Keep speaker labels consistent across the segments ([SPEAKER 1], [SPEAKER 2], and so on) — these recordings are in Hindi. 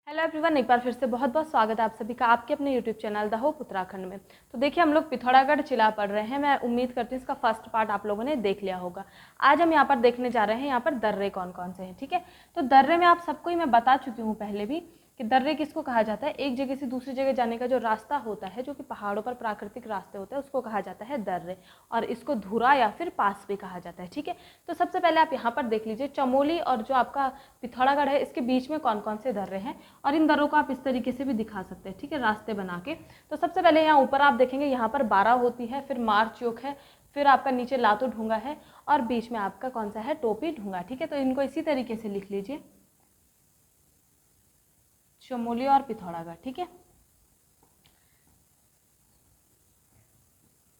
[SPEAKER 1] हेलो एवरीवन, एक बार फिर से बहुत बहुत स्वागत है आप सभी का आपके अपने YouTube channel the hope Uttarakhand में। तो देखिए, हम लोग पिथौरागढ़ जिला पढ़ रहे हैं। मैं उम्मीद करती हूँ इसका फर्स्ट पार्ट आप लोगों ने देख लिया होगा। आज हम यहाँ पर देखने जा रहे हैं यहाँ पर दर्रे कौन कौन से हैं। ठीक है, तो दर्रे में आप सबको ही मैं बता चुकी हूँ पहले भी कि दर्रे किसको कहा जाता है। एक जगह से दूसरी जगह जाने का जो रास्ता होता है, जो कि पहाड़ों पर प्राकृतिक रास्ते होते हैं, उसको कहा जाता है दर्रे, और इसको धुरा या फिर पास भी कहा जाता है। ठीक है, तो सबसे पहले आप यहाँ पर देख लीजिए, चमोली और जो आपका पिथौरागढ़ है, इसके बीच में कौन कौन से दर्रे हैं, और इन दर्रों को आप इस तरीके से भी दिखा सकते हैं। ठीक है, रास्ते बना के। तो सबसे पहले यहाँ ऊपर आप देखेंगे, यहाँ पर बारा होती है, फिर मारचोक है, फिर आपका नीचे लातू ढूंगा है, और बीच में आपका कौन सा है, टोपी ढूंगा। ठीक है, तो इनको इसी तरीके से लिख लीजिए, चमोली और पिथौरागढ़। ठीक है,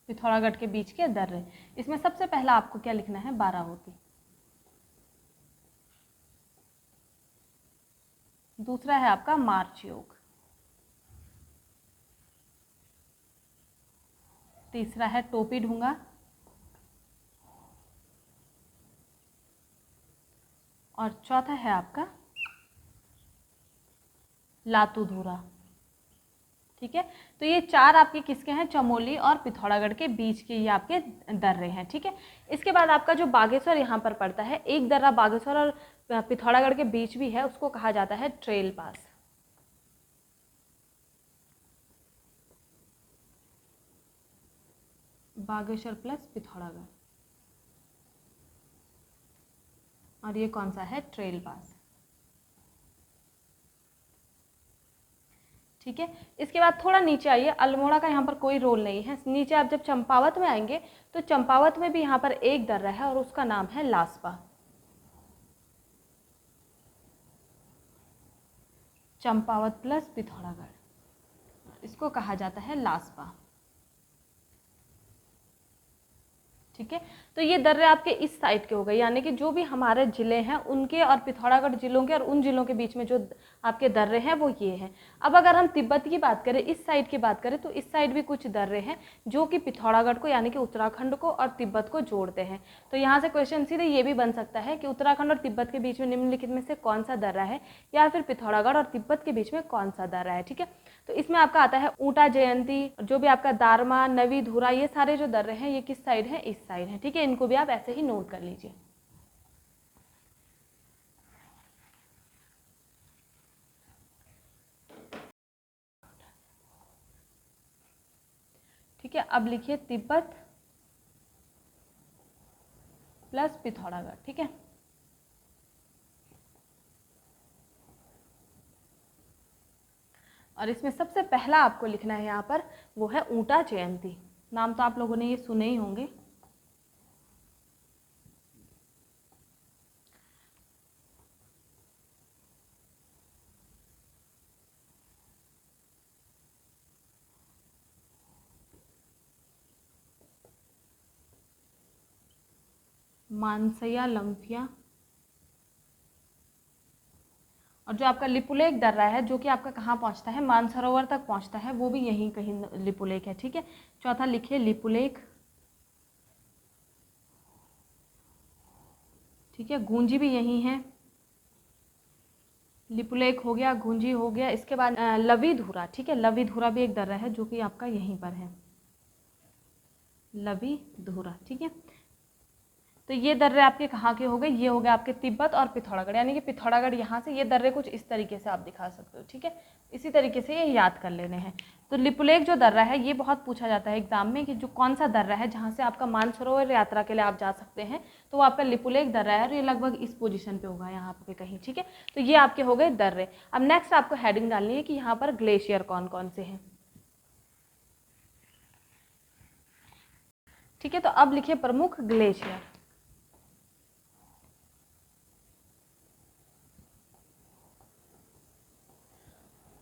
[SPEAKER 1] पिथौरागढ़ के बीच के दर्रे। इसमें सबसे पहला आपको क्या लिखना है, बारा होती। दूसरा है आपका मारचोक। तीसरा है टोपी ढूंगा, और चौथा है आपका लातू धुरा। ठीक है, तो ये चार आपके किसके हैं, चमोली और पिथौरागढ़ के बीच के ये आपके दर्रे हैं। ठीक है, इसके बाद आपका जो बागेश्वर यहाँ पर पड़ता है, एक दर्रा बागेश्वर और पिथौरागढ़ के बीच भी है, उसको कहा जाता है ट्रेल पास। बागेश्वर प्लस पिथौरागढ़, और ये कौन सा है, ट्रेल पास। ठीक है, इसके बाद थोड़ा नीचे आइए, अल्मोड़ा का यहाँ पर कोई रोल नहीं है। नीचे आप जब चंपावत में आएंगे तो चंपावत में भी यहाँ पर एक दर्रा है, और उसका नाम है लासपा। चंपावत प्लस पिथौरागढ़, इसको कहा जाता है लासपा। ठीक है, तो ये दर्रे आपके इस साइड के हो गए, यानी कि जो भी हमारे ज़िले हैं उनके और पिथौरागढ़ जिलों के और उन जिलों के बीच में जो आपके दर्रे हैं वो ये हैं। अब अगर हम तिब्बत की बात करें, इस साइड की बात करें, तो इस साइड भी कुछ दर्रे हैं जो कि पिथौरागढ़ को यानी कि उत्तराखंड को और तिब्बत को जोड़ते हैं। तो यहाँ से क्वेश्चन सीधे ये भी बन सकता है कि उत्तराखंड और तिब्बत के बीच में निम्नलिखित में से कौन सा दर्रा है, या फिर पिथौरागढ़ और तिब्बत के बीच में कौन सा दर्रा है। ठीक है, तो इसमें आपका आता है ऊंटा जयंती, जो भी आपका दारमा, नवी धुरा, ये सारे जो दर्रे हैं ये किस साइड है, इस साइड है। ठीक है, इनको भी आप ऐसे ही नोट कर लीजिए। ठीक है, अब लिखिए तिब्बत प्लस पिथौरागढ़। ठीक है, और इसमें सबसे पहला आपको लिखना है यहाँ पर, वो है ऊंटा जयंती। नाम तो आप लोगों ने ये सुने ही होंगे। मानसया, लम्फिया, और जो आपका लिपुलेख दर्रा है, जो कि आपका कहाँ पहुँचता है, मानसरोवर तक पहुँचता है, वो भी यहीं कहीं लिपुलेख है। ठीक है, चौथा लिखिए लिपुलेख। ठीक है, गूंजी भी यहीं है, लिपुलेख हो गया, गूंजी हो गया। इसके बाद लवी धुरा। ठीक है, लवी धुरा भी एक दर्रा है जो कि आपका यहीं पर है, लवी धुरा। ठीक है, तो ये दर्रे आपके कहाँ के हो गए, ये हो गए आपके तिब्बत और पिथौरागढ़, यानी कि पिथौरागढ़ यहाँ से, ये दर्रे कुछ इस तरीके से आप दिखा सकते हो। ठीक है, इसी तरीके से ये याद कर लेने हैं। तो लिपुलेख जो दर्रा है, ये बहुत पूछा जाता है एग्जाम में कि जो कौन सा दर्रा है जहाँ से आपका मानसरोवर यात्रा के लिए आप जा सकते हैं, तो वो आपका लिपुलेख दर्रा है, और ये लगभग इस पोजीशन पे होगा यहाँ पे कहीं। ठीक है, तो ये आपके हो गए दर्रे। अब नेक्स्ट आपको हेडिंग डालनी है कि यहाँ पर ग्लेशियर कौन कौन से हैं। ठीक है, तो अब लिखिए प्रमुख ग्लेशियर।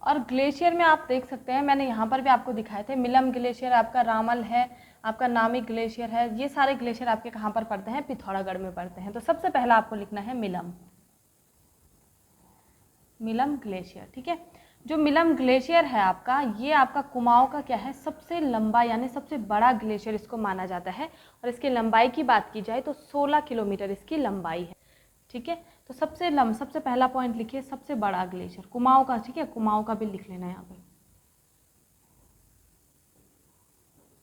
[SPEAKER 1] और ग्लेशियर में आप देख सकते हैं, मैंने यहाँ पर भी आपको दिखाए थे, मिलम ग्लेशियर आपका, रामल है आपका, नामिक ग्लेशियर है। ये सारे ग्लेशियर आपके कहाँ पर पड़ते हैं, पिथौरागढ़ में पड़ते हैं। तो सबसे पहला आपको लिखना है मिलम, मिलम ग्लेशियर। ठीक है, जो मिलम ग्लेशियर है आपका, ये आपका कुमाऊं का क्या है, सबसे लंबा यानी सबसे बड़ा ग्लेशियर इसको माना जाता है, और इसकी लंबाई की बात की जाए तो 16 किलोमीटर इसकी लंबाई है। ठीक है, तो सबसे पहला पॉइंट लिखिए सबसे बड़ा ग्लेशियर कुमाऊं का, ठीक है, कुमाऊं का भी लिख लेना यहाँ पे,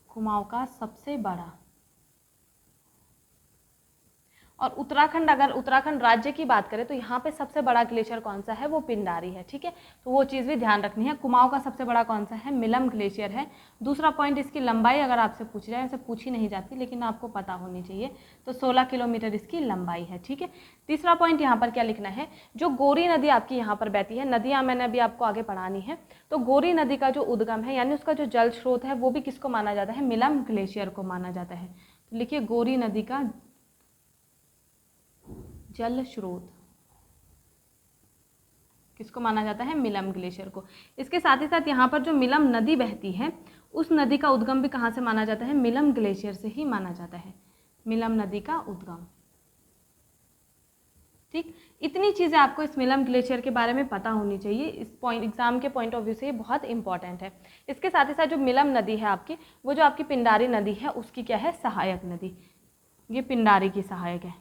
[SPEAKER 1] कुमाऊं का सबसे बड़ा। और उत्तराखंड, अगर उत्तराखंड राज्य की बात करें तो यहाँ पे सबसे बड़ा ग्लेशियर कौन सा है, वो पिंडारी है, ठीक है, तो वो चीज़ भी ध्यान रखनी है। कुमाऊं का सबसे बड़ा कौन सा है, मिलम ग्लेशियर है। दूसरा पॉइंट, इसकी लंबाई अगर आपसे पूछ रहे हैं, ऐसे पूछी नहीं जाती लेकिन आपको पता होनी चाहिए, तो 16 किलोमीटर इसकी लंबाई है, ठीक है। तीसरा पॉइंट यहाँ पर क्या लिखना है, जो गोरी नदी आपकी यहाँ पर बहती है, नदियाँ मैंने अभी आपको आगे पढ़ानी है, तो गोरी नदी का जो उद्गम है यानी उसका जो जल स्रोत है वो भी किसको माना जाता है, मिलम ग्लेशियर को माना जाता है। तो लिखिए गोरी नदी का जल स्रोत किसको माना जाता है, मिलम ग्लेशियर को। इसके साथ ही साथ यहाँ पर जो मिलम नदी बहती है उस नदी का उद्गम भी कहाँ से माना जाता है, मिलम ग्लेशियर से ही माना जाता है, मिलम नदी का उद्गम। ठीक, इतनी चीज़ें आपको इस मिलम ग्लेशियर के बारे में पता होनी चाहिए, इस पॉइंट एग्जाम के पॉइंट ऑफ व्यू से ये बहुत इंपॉर्टेंट है। इसके साथ ही साथ जो मिलम नदी है आपकी, वो जो आपकी पिंडारी नदी है उसकी क्या है, सहायक नदी, ये पिंडारी की सहायक है।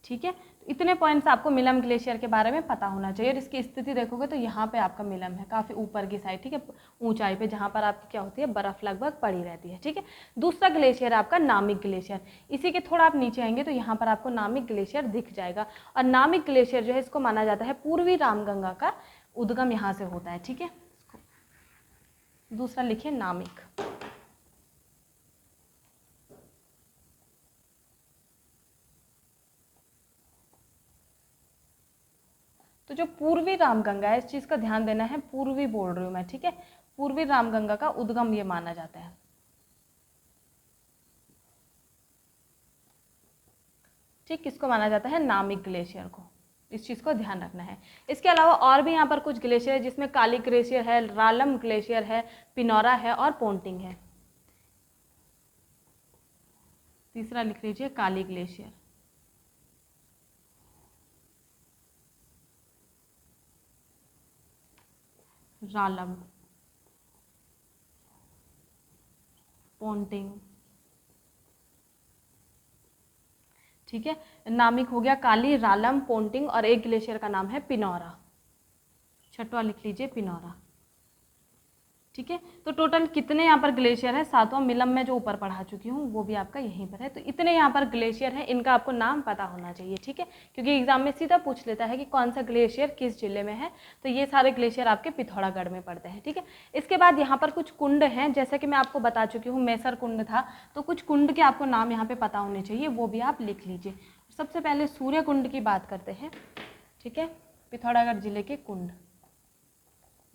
[SPEAKER 1] ठीक है, तो इतने पॉइंट्स आपको मिलम ग्लेशियर के बारे में पता होना चाहिए। और इसकी स्थिति देखोगे तो यहाँ पे आपका मिलम है, काफ़ी ऊपर की साइड, ठीक है, ऊंचाई पे, जहाँ पर आपकी क्या होती है, बर्फ लगभग पड़ी रहती है, ठीक है। दूसरा ग्लेशियर है आपका नामिक ग्लेशियर, इसी के थोड़ा आप नीचे आएंगे तो यहाँ पर आपको नामिक ग्लेशियर दिख जाएगा। और नामिक ग्लेशियर जो है इसको माना जाता है पूर्वी रामगंगा का उद्गम यहाँ से होता है, ठीक है। दूसरा लिखिए नामिक। तो जो पूर्वी रामगंगा है, इस चीज़ का ध्यान देना है, पूर्वी बोल रही हूँ मैं, ठीक है, पूर्वी रामगंगा का उद्गम ये माना जाता है, ठीक, किसको माना जाता है, नामिक ग्लेशियर को, इस चीज़ को ध्यान रखना है। इसके अलावा और भी यहाँ पर कुछ ग्लेशियर है, जिसमें काली ग्लेशियर है, रालम ग्लेशियर है, पिनौरा है और पोंटिंग है। तीसरा लिख लीजिए काली ग्लेशियर, रालम, पोंटिंग, ठीक है। नामिक हो गया, काली, रालम, पोंटिंग और एक ग्लेशियर का नाम है पिनौरा, छठवां लिख लीजिए पिनौरा, ठीक है। तो टोटल कितने यहाँ पर ग्लेशियर है, सातवां मिलम में जो ऊपर पढ़ा चुकी हूँ वो भी आपका यहीं पर है। तो इतने यहाँ पर ग्लेशियर हैं, इनका आपको नाम पता होना चाहिए, ठीक है, क्योंकि एग्जाम में सीधा पूछ लेता है कि कौन सा ग्लेशियर किस जिले में है। तो ये सारे ग्लेशियर आपके पिथौरागढ़ में पड़ते हैं, ठीक है। इसके बाद यहाँ पर कुछ कुंड हैं, जैसे कि मैं आपको बता चुकी हूँ, मैसर कुंड था, तो कुछ कुंड के आपको नाम यहाँ पे पता होने चाहिए, वो भी आप लिख लीजिए। सबसे पहले सूर्य कुंड की बात करते हैं, ठीक है, पिथौरागढ़ जिले के कुंड,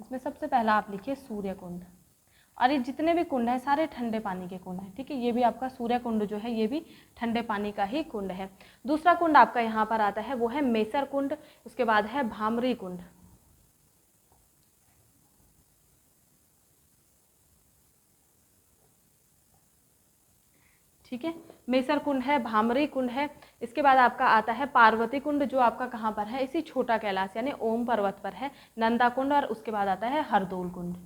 [SPEAKER 1] इसमें सबसे पहला आप लिखिए सूर्य कुंड। और ये जितने भी कुंड हैं सारे ठंडे पानी के कुंड हैं, ठीक है, ये भी आपका सूर्य कुंड जो है ये भी ठंडे पानी का ही कुंड है। दूसरा कुंड आपका यहाँ पर आता है वो है मैसर कुंड, उसके बाद है भामरी कुंड, ठीक है, मैसर कुंड है, भामरी कुंड है। इसके बाद आपका आता है पार्वती कुंड, जो आपका कहाँ पर है, इसी छोटा कैलाश यानी ओम पर्वत पर है, नंदा कुंड, और उसके बाद आता है हरदोल कुंड,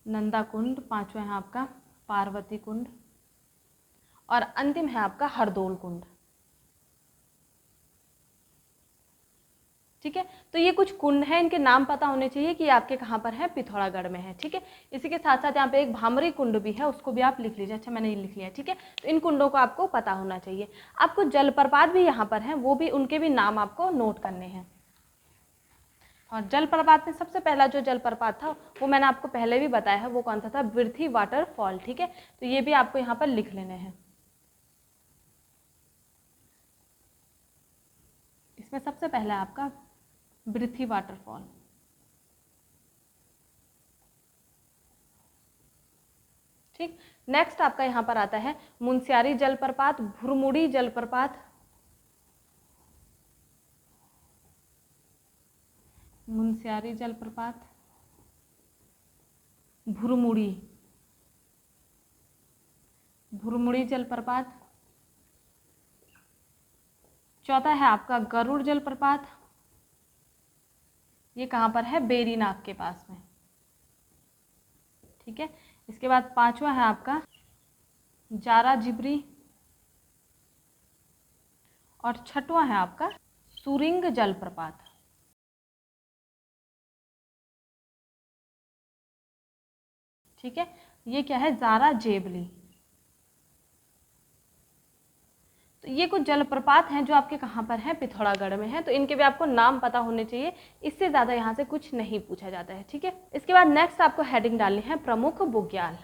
[SPEAKER 1] नंदा कुंड, पांचवा है आपका पार्वती कुंड, और अंतिम है आपका हरदोल कुंड, ठीक है। तो ये कुछ कुंड हैं, इनके नाम पता होने चाहिए कि आपके कहाँ पर है, पिथौरागढ़ में है, ठीक है। इसी के साथ साथ यहाँ पे एक भामरी कुंड भी है, उसको भी आप लिख लीजिए, अच्छा मैंने ये लिख लिया, ठीक है। तो इन कुंडों को आपको पता होना चाहिए। आपको जलप्रपात भी यहाँ पर हैं, वो भी, उनके भी नाम आपको नोट करने हैं। और जलप्रपात में सबसे पहला जो जलप्रपात था वो मैंने आपको पहले भी बताया है, वो कौन सा था, बिरथी वाटरफॉल, ठीक है। तो ये भी आपको यहाँ पर लिख लेने हैं। इसमें सबसे पहला है आपका बिरथी वाटरफॉल, ठीक। नेक्स्ट आपका यहाँ पर आता है मुनस्यारी जलप्रपात, भुरमुड़ी जलप्रपात, मुनस्यारी जलप्रपात, भुरमुड़ी, भुरमुड़ी जलप्रपात। चौथा है आपका गरुड़ जलप्रपात, ये कहाँ पर है, बेरीनाग के पास में, ठीक है। इसके बाद पांचवा है आपका जारा जिब्री, और छठवां है आपका सुरिंग जलप्रपात। ठीक है, ये क्या है, जारा जेबली। तो ये कुछ जलप्रपात हैं जो आपके कहाँ पर हैं, पिथौरागढ़ में है। तो इनके भी आपको नाम पता होने चाहिए, इससे ज़्यादा यहाँ से कुछ नहीं पूछा जाता है। ठीक है, इसके बाद नेक्स्ट आपको हेडिंग डालनी है प्रमुख बुग्याल।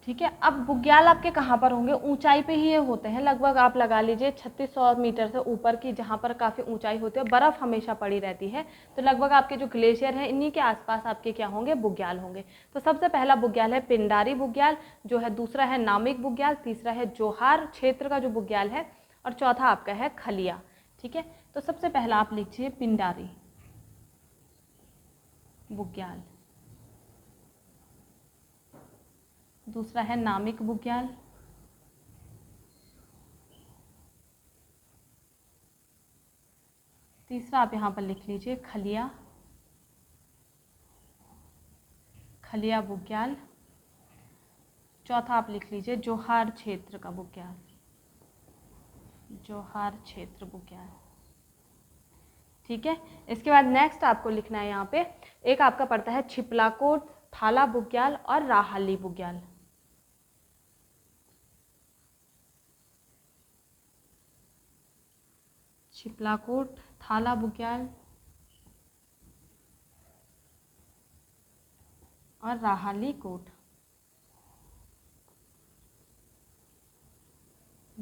[SPEAKER 1] ठीक है, अब बुग्याल आपके कहाँ पर होंगे, ऊंचाई पे ही ये होते हैं। लगभग आप लगा लीजिए 3600 मीटर से ऊपर की, जहाँ पर काफ़ी ऊंचाई होती है, बर्फ़ हमेशा पड़ी रहती है। तो लगभग आपके जो ग्लेशियर हैं, इन्हीं के आसपास आपके क्या होंगे, बुग्याल होंगे। तो सबसे पहला बुग्याल है पिंडारी बुग्याल जो है, दूसरा है नामिक बुग्याल, तीसरा है जोहार क्षेत्र का जो बुग्याल है, और चौथा आपका है खलिया। ठीक है, तो सबसे पहला आप लिखिए पिंडारी बुग्याल, दूसरा है नामिक बुग्याल, तीसरा आप यहाँ पर लिख लीजिए खलिया, खलिया बुग्याल, चौथा आप लिख लीजिए जोहार क्षेत्र का बुग्याल, जोहार क्षेत्र बुग्याल। ठीक है, इसके बाद नेक्स्ट आपको लिखना है यहाँ पे, एक आपका पड़ता है छिपलाकोट, थाला बुग्याल और राहाली बुग्याल। छिपलाकोट, थाला बुग्याल और राहाली कोट,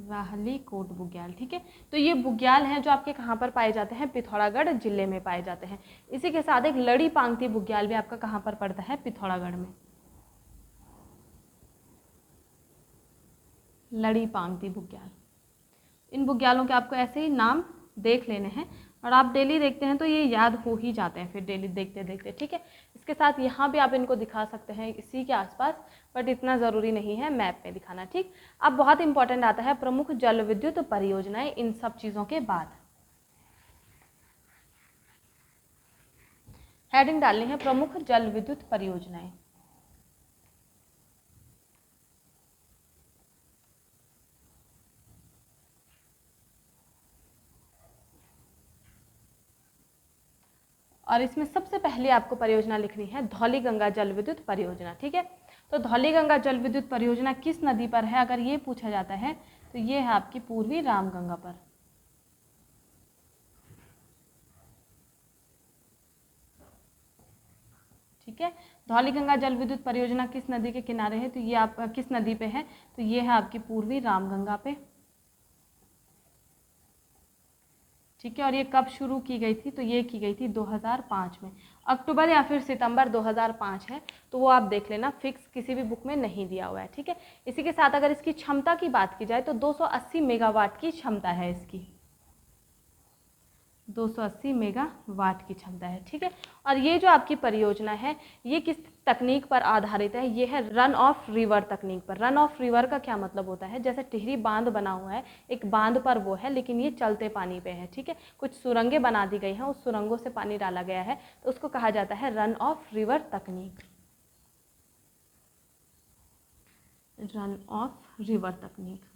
[SPEAKER 1] राहली कोट बुग्याल। ठीक है, तो ये बुग्याल हैं जो आपके कहाँ पर पाए जाते हैं, पिथौरागढ़ जिले में पाए जाते हैं। इसी के साथ एक लड़ी पांगती बुग्याल भी आपका कहाँ पर पड़ता है, पिथौरागढ़ में। लड़ी पांगती बुग्याल, इन बुग्यालों के आपको ऐसे ही नाम देख लेने हैं, और आप डेली देखते हैं तो ये याद हो ही जाते हैं फिर डेली देखते देखते। ठीक है, इसके साथ यहाँ भी आप इनको दिखा सकते हैं इसी के आसपास, बट इतना ज़रूरी नहीं है मैप में दिखाना। ठीक, अब बहुत इंपॉर्टेंट आता है प्रमुख जल विद्युत परियोजनाएं, इन सब चीज़ों के बाद हेडिंग डालनी है प्रमुख जल विद्युत परियोजनाएं। और इसमें सबसे पहले आपको परियोजना लिखनी है धौलीगंगा जल विद्युत परियोजना। ठीक है, तो धौलीगंगा जल विद्युत परियोजना किस नदी पर है, अगर ये पूछा जाता है तो ये है आपकी पूर्वी रामगंगा पर। ठीक है, धौलीगंगा जल विद्युत परियोजना किस नदी के किनारे है, तो ये आपका किस नदी पे है, तो ये है आपकी पूर्वी रामगंगा पे। ठीक है, और ये कब शुरू की गई थी, तो ये की गई थी 2005 में, अक्टूबर या फिर सितंबर 2005 है, तो वो आप देख लेना, फिक्स किसी भी बुक में नहीं दिया हुआ है। ठीक है, इसी के साथ अगर इसकी क्षमता की बात की जाए तो 280 मेगावाट की क्षमता है इसकी, 280 मेगावाट की क्षमता है। ठीक है, और ये जो आपकी परियोजना है ये किस तकनीक पर आधारित है, ये है रन ऑफ रिवर तकनीक पर। रन ऑफ रिवर का क्या मतलब होता है, जैसे टिहरी बांध बना हुआ है, एक बांध पर वो है, लेकिन ये चलते पानी पे है। ठीक है, कुछ सुरंगें बना दी गई हैं, उस सुरंगों से पानी डाला गया है, तो उसको कहा जाता है रन ऑफ रिवर तकनीक, रन ऑफ रिवर तकनीक।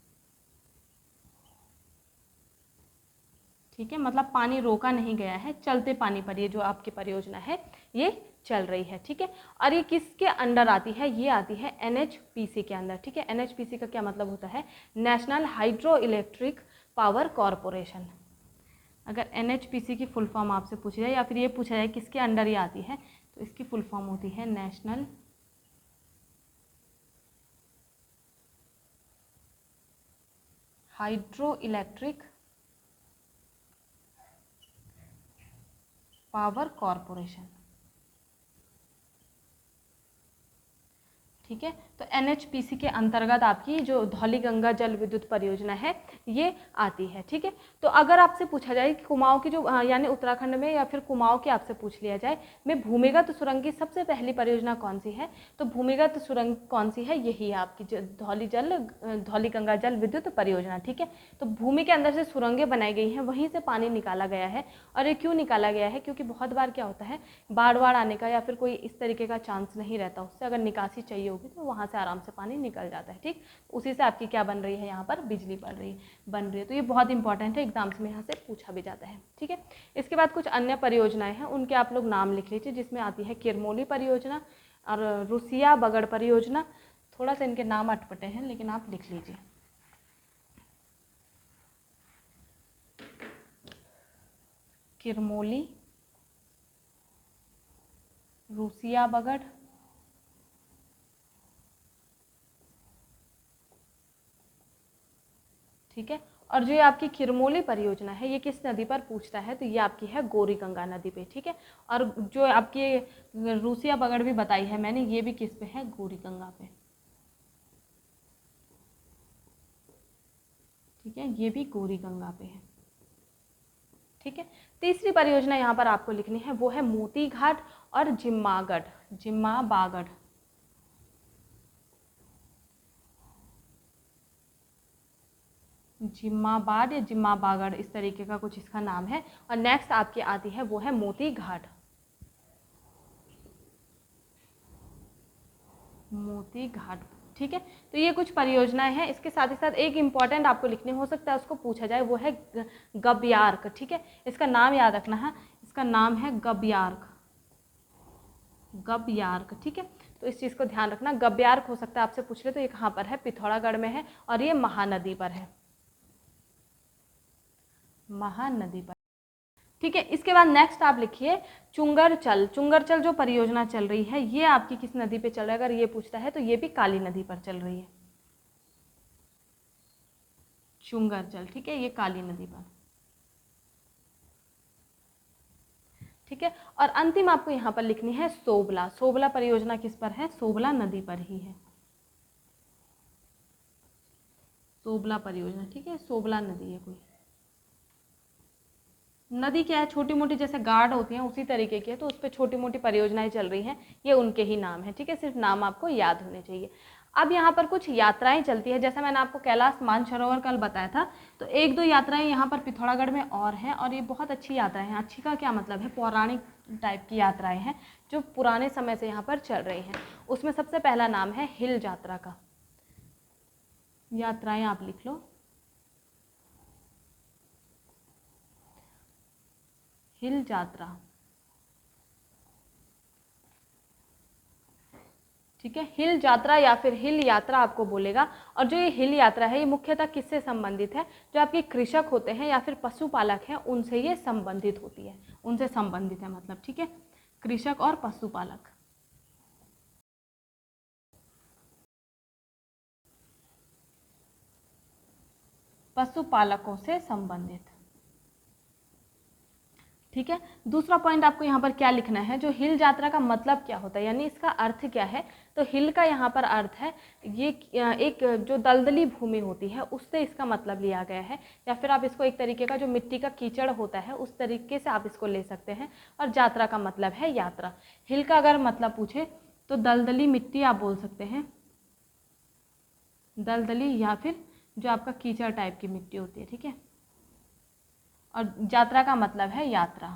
[SPEAKER 1] ठीक है, मतलब पानी रोका नहीं गया है, चलते पानी पर ये जो आपकी परियोजना है ये चल रही है। ठीक है, और ये किसके अंडर आती है, ये आती है NHPC के अंदर। ठीक है, NHPC का क्या मतलब होता है, national hydro electric power corporation. अगर NHPC की फुल फॉर्म आपसे पूछी जाए या फिर ये पूछा जाए किसके अंडर ये आती है, तो इसकी फुल फॉर्म होती है national hydro electric power corporation. ठीक है। तो NHPC के अंतर्गत आपकी जो धौलीगंगा जल विद्युत परियोजना है ये आती है। ठीक है। तो अगर आपसे पूछा जाए कि कुमाऊं की जो यानी उत्तराखंड में या फिर कुमाऊं की आपसे पूछ लिया जाए में भूमिगत सुरंग की सबसे पहली परियोजना कौन सी है, तो भूमिगत सुरंग कौन सी है, यही है आपकी धौलीगंगा जल विद्युत परियोजना। ठीक है। तो भूमि के अंदर से सुरंगें बनाई गई हैं, वहीं से पानी निकाला गया है। और ये क्यों निकाला गया है, क्योंकि बहुत बार क्या होता है, बाढ़ आने का या फिर कोई इस तरीके का चांस नहीं रहता, उससे अगर निकासी चाहिए होगी तो वहाँ से आराम से पानी निकल जाता है। ठीक, उसी से आपकी क्या बन रही है, यहाँ पर बिजली बन रही है। तो ये बहुत इंपॉर्टेंट है, एग्जाम्स में यहाँ से पूछा भी जाता है। ठीक है। इसके बाद कुछ अन्य परियोजनाएं हैं, उनके आप लोग नाम लिख लीजिए, जिसमें आती है किरमोली परियोजना और रुसिया बगड़ परियोजना। थोड़ा सा इनके नाम अटपटे हैं, लेकिन आप लिख लीजिए। किरमोली, रुसिया बगड़, ठीक है। और जो ये आपकी किरमोली परियोजना है ये किस नदी पर पूछता है, तो ये आपकी है गौरी गंगा नदी पे। ठीक है। और जो आपकी रूसिया बगड़ भी बताई है मैंने, ये भी किस पे है, गौरी गंगा पे। ठीक है, ये भी गौरी गंगा पे है। ठीक है। तीसरी परियोजना यहाँ पर आपको लिखनी है, वो है मोती घाट और जिम्माबागढ़। जिम्माबाद या जिम्माबागढ़, इस तरीके का कुछ इसका नाम है। और नेक्स्ट आपकी आती है वो है मोती घाट। ठीक है। तो ये कुछ परियोजनाएं हैं। इसके साथ ही साथ एक इम्पॉर्टेंट आपको लिखनी हो सकता है, उसको पूछा जाए, वो है गब्यार्क। ठीक है। इसका नाम याद रखना है, इसका नाम है गब्यार्क। ठीक है। तो इस चीज़ को ध्यान रखना, गब्यार्क हो सकता है आपसे पूछ ले, तो ये कहाँ पर है, पिथौरागढ़ में है और ये महानदी पर है, महानदी पर। ठीक है। इसके बाद नेक्स्ट आप लिखिए चुंगरचल जो परियोजना चल रही है ये आपकी किस नदी पे चल रहा है, अगर ये पूछता है तो ये भी काली नदी पर चल रही है, चुंगरचल। ठीक है, ये काली नदी पर। ठीक है। और अंतिम आपको यहाँ पर लिखनी है सोबला परियोजना किस पर है, सोबला नदी पर ही है, सोबला परियोजना। ठीक है, सोबला नदी है, कोई नदी क्या है, छोटी मोटी जैसे गार्ड होती हैं उसी तरीके की है, तो उस पर छोटी मोटी परियोजनाएं चल रही हैं, ये उनके ही नाम है। ठीक है, सिर्फ नाम आपको याद होने चाहिए। अब यहाँ पर कुछ यात्राएं चलती है, जैसा मैंने आपको कैलाश मानसरोवर कल बताया था, तो एक दो यात्राएं यहाँ पर पिथौरागढ़ में और हैं, और ये बहुत अच्छी यात्राएं हैं। अच्छी का क्या मतलब है, पौराणिक टाइप की यात्राएं हैं जो पुराने समय से यहाँ पर चल रही हैं। उसमें सबसे पहला नाम है हिल यात्रा का, यात्राएं आप लिख लो, हिल यात्रा। ठीक है, हिल यात्रा या फिर हिल यात्रा आपको बोलेगा। और जो ये हिल यात्रा है ये मुख्यतः किससे संबंधित है, जो आपके कृषक होते हैं या फिर पशुपालक हैं उनसे ये संबंधित होती है, उनसे संबंधित है मतलब। ठीक है, कृषक और पशुपालक, पशुपालकों से संबंधित। ठीक है। दूसरा पॉइंट आपको यहाँ पर क्या लिखना है, जो हिल यात्रा का मतलब क्या होता है, यानी इसका अर्थ क्या है। तो हिल का यहाँ पर अर्थ है ये एक जो दलदली भूमि होती है उससे इसका मतलब लिया गया है, या फिर आप इसको एक तरीके का जो मिट्टी का कीचड़ होता है उस तरीके से आप इसको ले सकते हैं। और यात्रा का मतलब है यात्रा। हिल का अगर मतलब पूछे तो दलदली मिट्टी आप बोल सकते हैं, दलदली, या फिर जो आपका कीचड़ टाइप की मिट्टी होती है। ठीक है, और यात्रा का मतलब है यात्रा।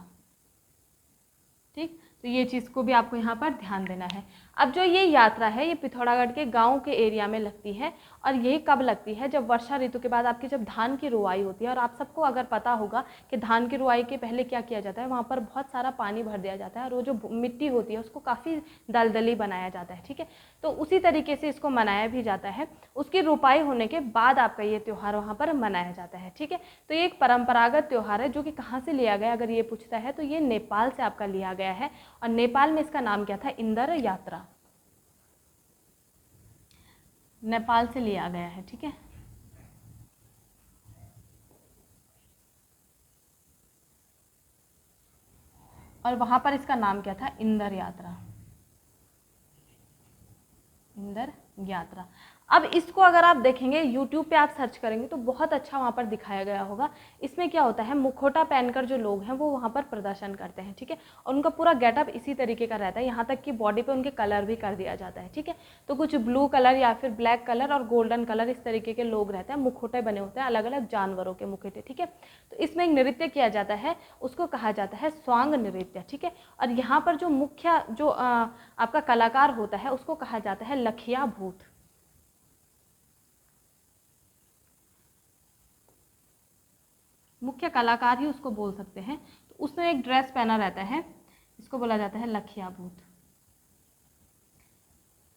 [SPEAKER 1] ठीक, तो ये चीज़ को भी आपको यहाँ पर ध्यान देना है। अब जो ये यात्रा है ये पिथौरागढ़ के गांव के एरिया में लगती है, और ये कब लगती है, जब वर्षा ऋतु के बाद आपकी जब धान की रुआई होती है। और आप सबको अगर पता होगा कि धान की रुआई के पहले क्या किया जाता है, वहाँ पर बहुत सारा पानी भर दिया जाता है और वो जो मिट्टी होती है उसको काफ़ी दलदली बनाया जाता है। ठीक है, तो उसी तरीके से इसको मनाया भी जाता है। उसकी रुपाई होने के बाद आपका ये त्यौहार वहाँ पर मनाया जाता है। ठीक है, तो ये एक परंपरागत त्यौहार है जो कि कहाँ से लिया गया, अगर ये पूछता है तो ये नेपाल से आपका लिया गया है। और नेपाल में इसका नाम क्या था, इंदर यात्रा, नेपाल से लिया गया है। ठीक है, और वहां पर इसका नाम क्या था, इंदर यात्रा, सुंदर यात्रा। अब इसको अगर आप देखेंगे यूट्यूब पे आप सर्च करेंगे तो बहुत अच्छा वहाँ पर दिखाया गया होगा। इसमें क्या होता है, मुखौटा पहनकर जो लोग हैं वो वहाँ पर प्रदर्शन करते हैं, ठीक है, और उनका पूरा गेटअप इसी तरीके का रहता है, यहाँ तक कि बॉडी पे उनके कलर भी कर दिया जाता है, ठीक है। तो कुछ ब्लू कलर या फिर ब्लैक कलर और गोल्डन कलर इस तरीके के लोग रहते हैं, मुखौटे बने होते हैं अलग अलग जानवरों के मुखौटे, ठीक है। तो इसमें एक नृत्य किया जाता है, उसको कहा जाता है स्वांग नृत्य, ठीक है। और यहाँ पर जो मुख्य जो आपका कलाकार होता है उसको कहा जाता है लखिया भूत। मुख्य कलाकार ही उसको बोल सकते हैं। तो उसने एक ड्रेस पहना रहता है, इसको बोला जाता है लखिया भूत।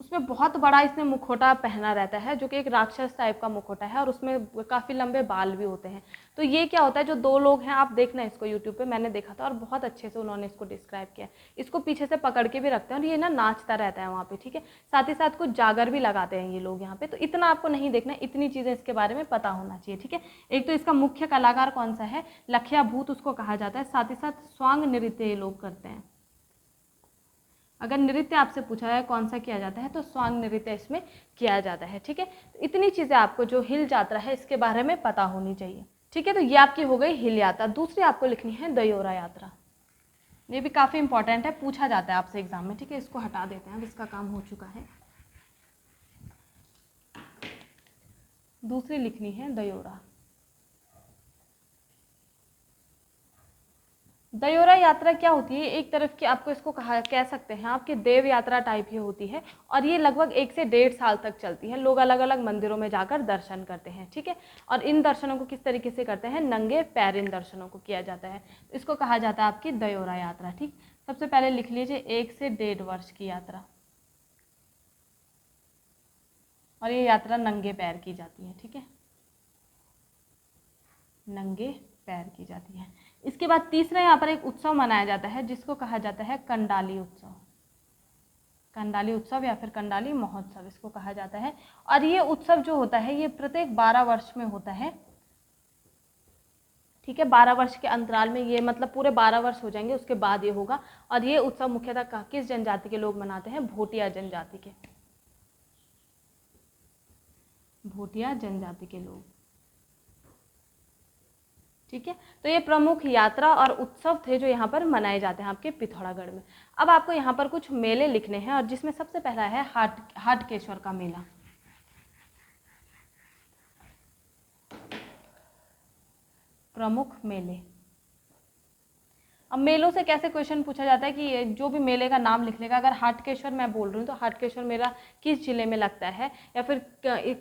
[SPEAKER 1] उसमें बहुत बड़ा इसने मुखौटा पहना रहता है जो कि एक राक्षस टाइप का मुखौटा है और उसमें काफ़ी लंबे बाल भी होते हैं। तो ये क्या होता है, जो दो लोग हैं, आप देखना इसको यूट्यूब पे, मैंने देखा था और बहुत अच्छे से उन्होंने इसको डिस्क्राइब किया। इसको पीछे से पकड़ के भी रखते हैं और ये ना नाचता रहता है वहाँ पे, ठीक है। साथ ही साथ कुछ जागर भी लगाते हैं ये लोग यहाँ पे। तो इतना आपको नहीं देखना, इतनी चीज़ें इसके बारे में पता होना चाहिए, ठीक है। एक तो इसका मुख्य कलाकार कौन सा है, लखिया भूत उसको कहा जाता है। साथ ही साथ स्वांग नृत्य ये लोग करते हैं। अगर नृत्य आपसे पूछा जाए कौन सा किया जाता है तो स्वांग नृत्य इसमें किया जाता है, ठीक है। तो इतनी चीज़ें आपको जो हिल यात्रा है इसके बारे में पता होनी चाहिए, ठीक है। तो ये आपकी हो गई हिल यात्रा। दूसरी आपको लिखनी है दयोरा यात्रा। ये भी काफ़ी इंपॉर्टेंट है, पूछा जाता है आपसे एग्जाम में, ठीक है। इसको हटा देते हैं, अब इसका काम हो चुका है। दूसरी लिखनी है दयोरा। दयोरा यात्रा क्या होती है, एक तरफ की आपको इसको कह सकते हैं आपकी देव यात्रा टाइप ही होती है और ये लगभग 1 से 1.5 साल तक चलती है। लोग अलग अलग मंदिरों में जाकर दर्शन करते हैं, ठीक है। और इन दर्शनों को किस तरीके से करते हैं, नंगे पैर इन दर्शनों को किया जाता है। इसको कहा जाता है आपकी दयोरा यात्रा, ठीक। सबसे पहले लिख लीजिए 1 से 1.5 वर्ष की यात्रा, और ये यात्रा नंगे पैर की जाती है, ठीक है, नंगे पैर की जाती है। इसके बाद तीसरा यहाँ पर एक उत्सव मनाया जाता है जिसको कहा जाता है कंडाली उत्सव। कंडाली उत्सव या फिर कंडाली महोत्सव इसको कहा जाता है। और ये उत्सव जो होता है ये प्रत्येक 12 वर्ष में होता है, ठीक है। 12 वर्ष के अंतराल में, ये मतलब पूरे 12 वर्ष हो जाएंगे उसके बाद ये होगा। और ये उत्सव मुख्यतः किस जनजाति के लोग मनाते हैं, भोटिया जनजाति के, भोटिया जनजाति के लोग, ठीक है। तो ये प्रमुख यात्रा और उत्सव थे जो यहाँ पर मनाए जाते हैं आपके पिथौरागढ़ में। अब आपको यहाँ पर कुछ मेले लिखने हैं और जिसमें सबसे पहला है हाटकेश्वर का मेला। प्रमुख मेले। अब मेलों से कैसे क्वेश्चन पूछा जाता है कि जो भी मेले का नाम लिख लेगा। अगर हाटकेश्वर मैं बोल रही हूँ तो हाटकेश्वर मेला किस जिले में लगता है या फिर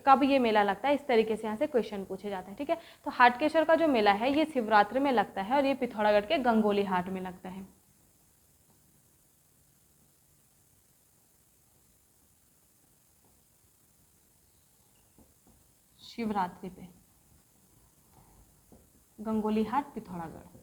[SPEAKER 1] कब ये मेला लगता है, इस तरीके से यहाँ से क्वेश्चन पूछे जाते हैं, ठीक है। तो हाटकेश्वर का जो मेला है ये शिवरात्रि में लगता है और ये पिथौरागढ़ के गंगोली हाट में लगता है। शिवरात्रि पे गंगोली हाट पिथौरागढ़,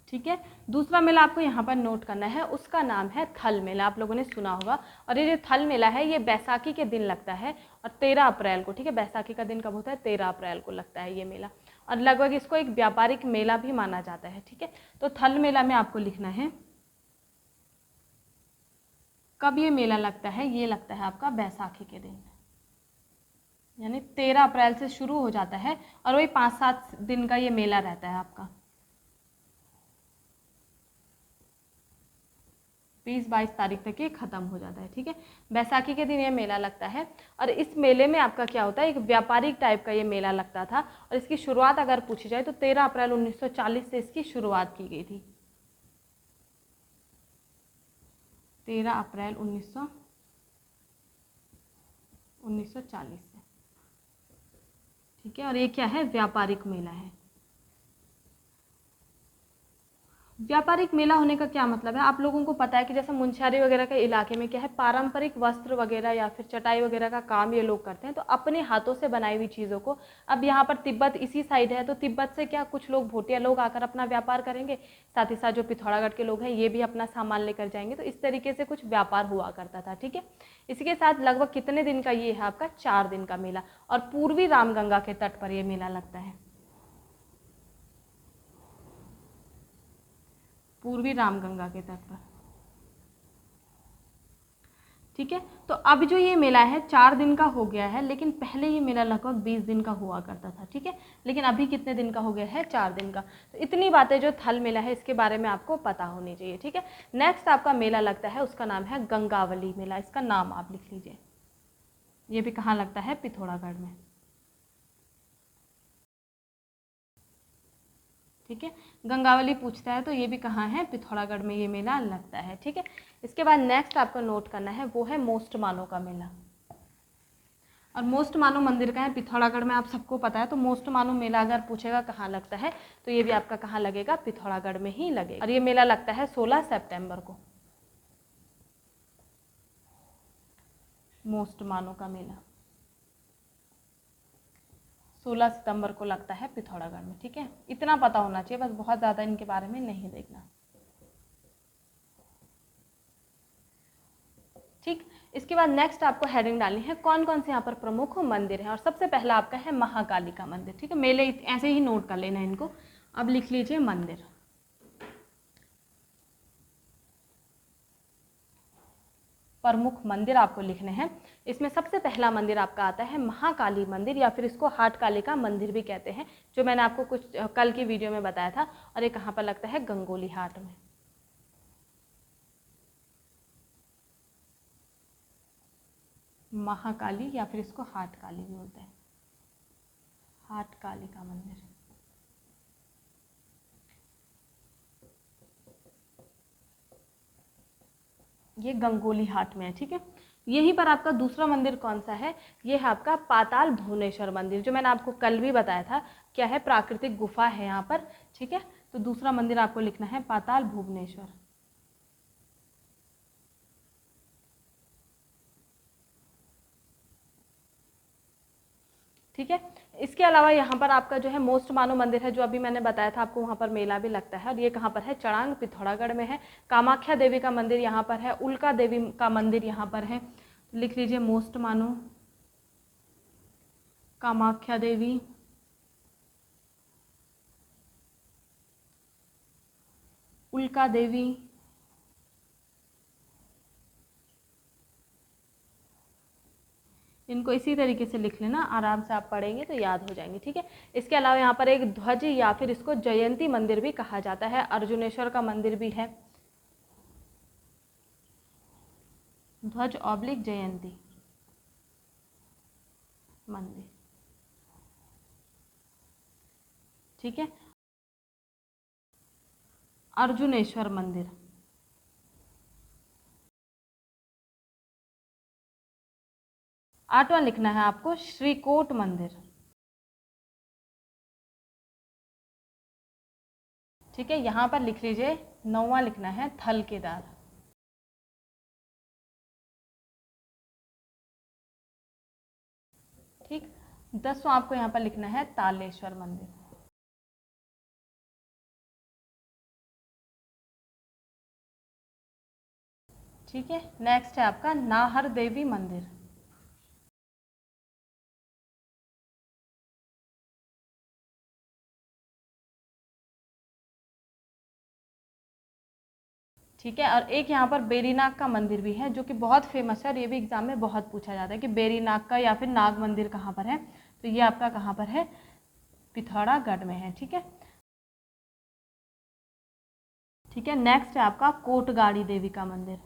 [SPEAKER 1] ठीक है। दूसरा मेला आपको यहाँ पर नोट करना है, उसका नाम है थल मेला। आप लोगों ने सुना होगा। और ये जो थल मेला है ये बैसाखी के दिन लगता है और 13 अप्रैल को, ठीक है। बैसाखी का दिन कब होता है, 13 अप्रैल को लगता है ये मेला। और लगभग इसको एक व्यापारिक मेला भी माना जाता है, ठीक है। तो थल मेला में आपको लिखना है कब ये मेला लगता है, ये लगता है आपका बैसाखी के दिन, यानी 13 अप्रैल से शुरू हो जाता है और वही 5-7 दिन का ये मेला रहता है आपका। 20-22 तारीख तक ये खत्म हो जाता है, ठीक है। बैसाखी के दिन ये मेला लगता है और इस मेले में आपका क्या होता है, एक व्यापारिक टाइप का ये मेला लगता था। और इसकी शुरुआत अगर पूछी जाए तो 13 अप्रैल 1940 से इसकी शुरुआत की गई थी। 13 अप्रैल 1940 से, ठीक है। और ये क्या है, व्यापारिक मेला है। व्यापारिक मेला होने का क्या मतलब है, आप लोगों को पता है कि जैसे मुंशियारी वगैरह के इलाके में क्या है, पारंपरिक वस्त्र वगैरह या फिर चटाई वगैरह का काम ये लोग करते हैं, तो अपने हाथों से बनाई हुई चीज़ों को। अब यहाँ पर तिब्बत इसी साइड है तो तिब्बत से क्या कुछ लोग भोटिया लोग आकर अपना व्यापार करेंगे, साथ ही साथ जो पिथौरागढ़ के लोग हैं ये भी अपना सामान लेकर जाएंगे। तो इस तरीके से कुछ व्यापार हुआ करता था, ठीक है। इसी के साथ लगभग कितने दिन का ये है आपका, 4 दिन का मेला। और पूर्वी रामगंगा के तट पर यह मेला लगता है, पूर्वी रामगंगा के तट पर। ठीक है। तो अब जो ये मेला है 4 दिन का हो गया है, लेकिन पहले ये मेला लगभग 20 दिन का हुआ करता था। ठीक है, लेकिन अभी कितने दिन का हो गया है? 4 दिन का। तो इतनी बातें जो थल मेला है इसके बारे में आपको पता होनी चाहिए। ठीक है, नेक्स्ट आपका मेला लगता है, उसका नाम है गंगावली मेला। इसका नाम आप लिख लीजिए। ये भी कहाँ लगता है? पिथौरागढ़ में। ठीक है, गंगावली पूछता है तो ये भी कहाँ है? पिथौरागढ़ में ये मेला लगता है। ठीक है, इसके बाद नेक्स्ट आपको नोट करना है वो है मोस्ट मानो का मेला। और मोस्ट मानो मंदिर का है पिथौरागढ़ में, आप सबको पता है। तो मोस्ट मानो मेला अगर पूछेगा कहाँ लगता है तो ये भी आपका कहाँ लगेगा? पिथौरागढ़ में ही लगेगा। और ये मेला लगता है 16 सितंबर को। मोस्ट मानो का मेला 16 सितंबर को लगता है पिथौरागढ़ में। ठीक है, इतना पता होना चाहिए, बस बहुत ज़्यादा इनके बारे में नहीं देखना। ठीक, इसके बाद नेक्स्ट आपको हेडिंग डालनी है कौन कौन से यहाँ पर प्रमुख मंदिर हैं। और सबसे पहला आपका है महाकाली का मंदिर। ठीक है, मेले ऐसे ही नोट कर लेना इनको। अब लिख लीजिए मंदिर। प्रमुख मंदिर आपको लिखने हैं। इसमें सबसे पहला मंदिर आपका आता है महाकाली मंदिर, या फिर इसको हाट काली का मंदिर भी कहते हैं, जो मैंने आपको कुछ कल की वीडियो में बताया था। और ये कहाँ पर लगता है? गंगोली हाट में। महाकाली या फिर इसको हाट काली भी बोलते हैं। हाट काली का मंदिर ये गंगोली हाट में है। ठीक है, यहीं पर आपका दूसरा मंदिर कौन सा है? ये है आपका पाताल भुवनेश्वर मंदिर, जो मैंने आपको कल भी बताया था। क्या है? प्राकृतिक गुफा है यहाँ पर। ठीक है, तो दूसरा मंदिर आपको लिखना है पाताल भुवनेश्वर। ठीक है, इसके अलावा यहाँ पर आपका जो है मोस्ट मानो मंदिर है, जो अभी मैंने बताया था आपको, वहाँ पर मेला भी लगता है। और ये कहाँ पर है? चड़ांग पिथौरागढ़ में है। कामाख्या देवी का मंदिर यहाँ पर है। उल्का देवी का मंदिर यहाँ पर है। लिख लीजिए मोस्ट मानो कामाख्या देवी, उल्का देवी, इनको इसी तरीके से लिख लेना, आराम से आप पढ़ेंगे तो याद हो जाएंगे। ठीक है, इसके अलावा यहाँ पर एक ध्वज या फिर इसको जयंती मंदिर भी कहा जाता है। अर्जुनेश्वर का मंदिर भी है। ध्वज ऑब्लिक जयंती मंदिर। ठीक है, अर्जुनेश्वर मंदिर। आठवां लिखना है आपको श्रीकोट मंदिर। ठीक है, यहाँ पर लिख लीजिए। नौवां लिखना है थल केदार। ठीक, 10वां आपको यहाँ पर लिखना है तालेश्वर मंदिर। ठीक है, नेक्स्ट है आपका नाहर देवी मंदिर। ठीक है, और एक यहाँ पर बेरीनाग का मंदिर भी है, जो कि बहुत फेमस है। और ये भी एग्जाम में बहुत पूछा जाता है कि बेरीनाग का या फिर नाग मंदिर कहाँ पर है। तो ये आपका कहाँ पर है? पिथौरागढ़ में है। ठीक है, ठीक है, नेक्स्ट है आपका कोटगाड़ी देवी का मंदिर।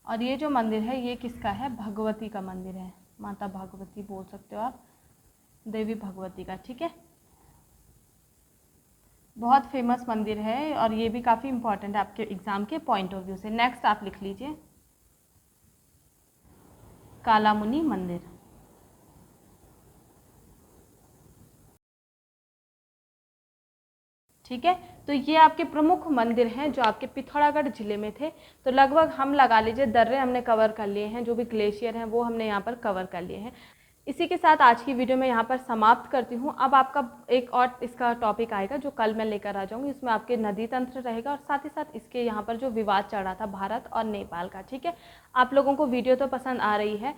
[SPEAKER 1] और ये जो मंदिर है ये किसका है? भगवती का मंदिर है। माता भगवती बोल सकते हो आप, देवी भगवती का। ठीक है, बहुत फेमस मंदिर है और ये भी काफ़ी इंपॉर्टेंट है आपके एग्जाम के पॉइंट ऑफ व्यू से। नेक्स्ट आप लिख लीजिए कालामुनि मंदिर। ठीक है, तो ये आपके प्रमुख मंदिर हैं जो आपके पिथौरागढ़ जिले में थे। तो लगभग हम लगा लीजिए दर्रे हमने कवर कर लिए हैं, जो भी ग्लेशियर हैं वो हमने यहाँ पर कवर कर लिए हैं। इसी के साथ आज की वीडियो में यहाँ पर समाप्त करती हूँ। अब आपका एक और इसका टॉपिक आएगा जो कल मैं लेकर आ जाऊँगी। इसमें आपके नदी तंत्र रहेगा और साथ ही साथ इसके यहाँ पर जो विवाद चल रहा था भारत और नेपाल का। ठीक है, आप लोगों को वीडियो तो पसंद आ रही है,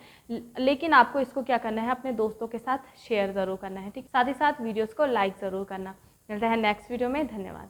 [SPEAKER 1] लेकिन आपको इसको क्या करना है? अपने दोस्तों के साथ शेयर ज़रूर करना है। ठीक, साथ ही साथ वीडियोज़ को लाइक ज़रूर करना। मिलते हैं नेक्स्ट वीडियो में। धन्यवाद।